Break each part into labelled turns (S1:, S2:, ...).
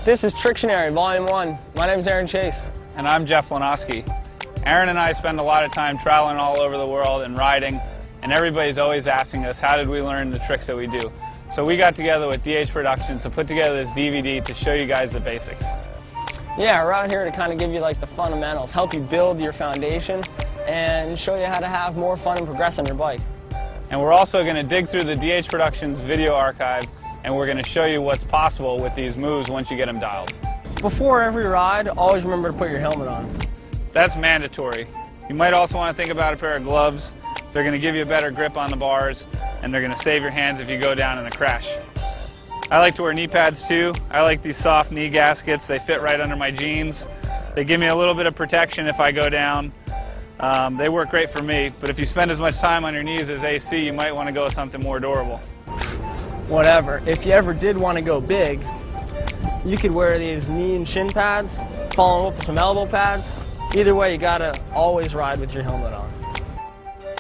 S1: This is Tricktionary, Volume 1. My name is Aaron Chase.
S2: And I'm Jeff Lenosky. Aaron and I spend a lot of time traveling all over the world and riding, and everybody's always asking us, how did we learn the tricks that we do? So we got together with DH Productions to put together this DVD to show you guys the basics.
S1: Yeah, we're out here to kind of give you like the fundamentals, help you build your foundation, and show you how to have more fun and progress on your bike.
S2: And we're also going to dig through the DH Productions video archive, and we're going to show you what's possible with these moves once you get them dialed.
S1: Before every ride, always remember to put your helmet on.
S2: That's mandatory. You might also want to think about a pair of gloves. They're going to give you a better grip on the bars, and they're going to save your hands if you go down in a crash. I like to wear knee pads too. I like these soft knee gaskets. They fit right under my jeans. They give me a little bit of protection if I go down. They work great for me, but if you spend as much time on your knees as AC, you might want to go with something more durable.
S1: Whatever. If you ever did want to go big, you could wear these knee and shin pads, follow up with some elbow pads. Either way, you gotta always ride with your helmet on.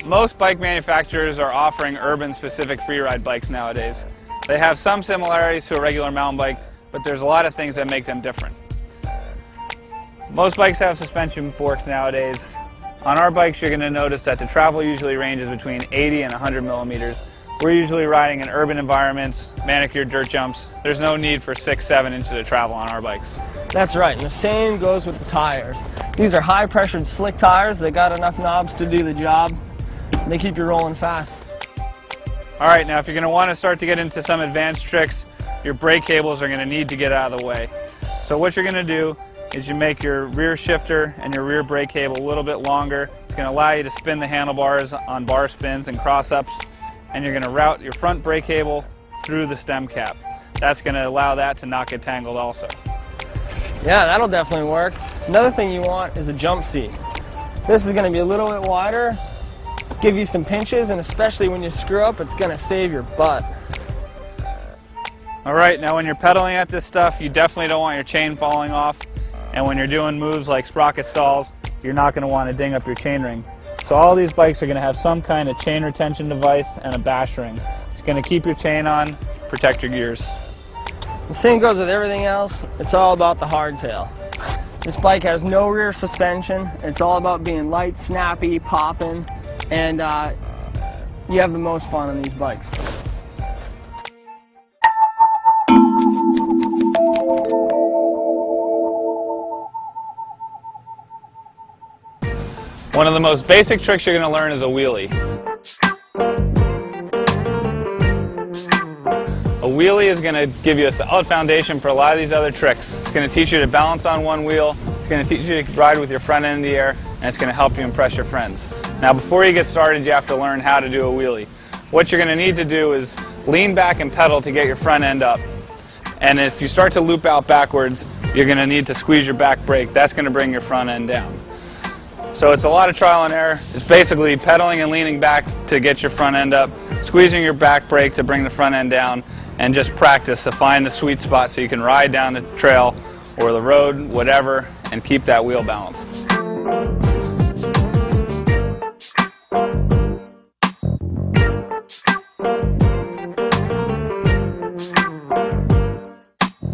S2: Most bike manufacturers are offering urban-specific freeride bikes nowadays. They have some similarities to a regular mountain bike, but there's a lot of things that make them different. Most bikes have suspension forks nowadays. On our bikes, you're going to notice that the travel usually ranges between 80 and 100 millimeters. We're usually riding in urban environments, manicured dirt jumps. There's no need for 6-7 inches of travel on our bikes.
S1: That's right, and the same goes with the tires. These are high-pressured slick tires. They got enough knobs to do the job. They keep you rolling fast.
S2: All right, now if you're going to want to start to get into some advanced tricks, your brake cables are going to need to get out of the way. So what you're going to do is you make your rear shifter and your rear brake cable a little bit longer. It's going to allow you to spin the handlebars on bar spins and cross-ups, and you're going to route your front brake cable through the stem cap. That's going to allow that to not get tangled also.
S1: Yeah, that'll definitely work. Another thing you want is a jump seat. This is going to be a little bit wider, give you some pinches, and especially when you screw up, it's going to save your butt.
S2: All right, now when you're pedaling at this stuff, you definitely don't want your chain falling off. And when you're doing moves like sprocket stalls, you're not going to want to ding up your chain ring. So all these bikes are going to have some kind of chain retention device and a bash ring. It's going to keep your chain on, protect your gears.
S1: The same goes with everything else. It's all about the hardtail. This bike has no rear suspension. It's all about being light, snappy, popping, and you have the most fun on these bikes.
S2: One of the most basic tricks you're going to learn is a wheelie. A wheelie is going to give you a solid foundation for a lot of these other tricks. It's going to teach you to balance on one wheel, it's going to teach you to ride with your front end in the air, and it's going to help you impress your friends. Now before you get started, you have to learn how to do a wheelie. What you're going to need to do is lean back and pedal to get your front end up. And if you start to loop out backwards, you're going to need to squeeze your back brake. That's going to bring your front end down. So it's a lot of trial and error. It's basically pedaling and leaning back to get your front end up, squeezing your back brake to bring the front end down, and just practice to find the sweet spot so you can ride down the trail or the road, whatever, and keep that wheel balanced.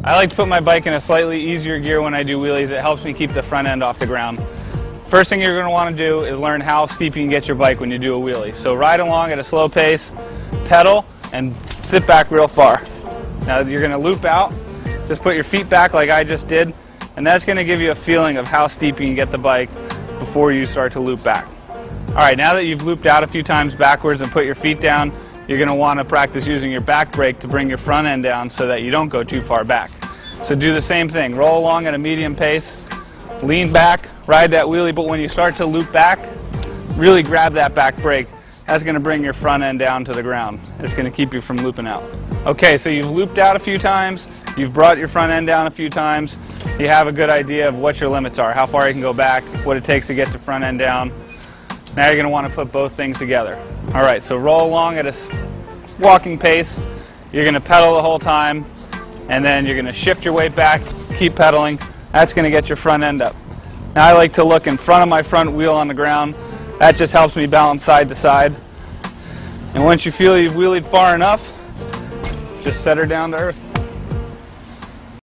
S2: I like to put my bike in a slightly easier gear when I do wheelies. It helps me keep the front end off the ground. First thing you're going to want to do is learn how steep you can get your bike when you do a wheelie. So ride along at a slow pace, pedal, and sit back real far. Now you're going to loop out, just put your feet back like I just did, and that's going to give you a feeling of how steep you can get the bike before you start to loop back. Alright, now that you've looped out a few times backwards and put your feet down, you're going to want to practice using your back brake to bring your front end down so that you don't go too far back. So do the same thing, roll along at a medium pace, lean back, ride that wheelie, but when you start to loop back, really grab that back brake. That's going to bring your front end down to the ground. It's going to keep you from looping out. Okay, so you've looped out a few times, you've brought your front end down a few times, you have a good idea of what your limits are, how far you can go back, what it takes to get the front end down. Now you're going to want to put both things together. Alright, so roll along at a walking pace, you're going to pedal the whole time, and then you're going to shift your weight back, keep pedaling. That's going to get your front end up. Now I like to look in front of my front wheel on the ground. That just helps me balance side to side. And once you feel you've wheelied far enough, just set her down to earth.